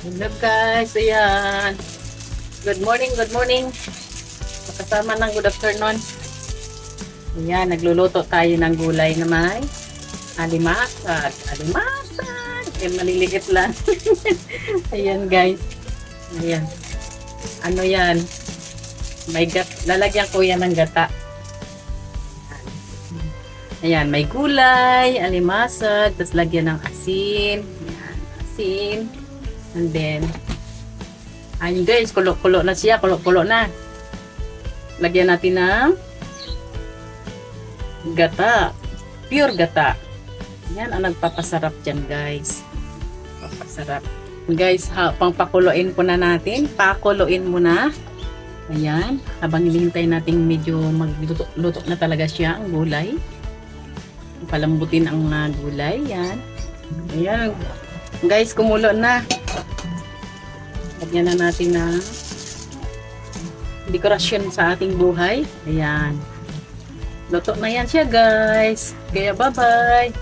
Hello guys, ayan. Good morning, good morning. Kasama ng good afternoon. Ayan, nagluluto tayo ng gulay na may alimasag. Alimasag! Ayan, maliliit lang. Ayan guys. Ayan. Ano yan? Lalagyan ko yan ng gata. Ayan, may gulay, alimasag, tapos lagyan ng asin. Ayan, asin. And then, ayun guys, kulo-kulo na siya, kulo-kulo na. Lagyan natin ng gata. Pure gata. Yan ang nagpapasarap dyan guys. Papasarap. Guys, pangpakuloyin po na natin. Pakuluin muna. Ayan. Habang hinihintay natin medyo magluto na talaga siya ang gulay. Palambutin ang gulay. Yan. Ayan. Guys, kumulo na. Lagyan na natin na dekorasyon sa ating buhay. Ayan. Luto na yan siya guys. Kaya bye-bye.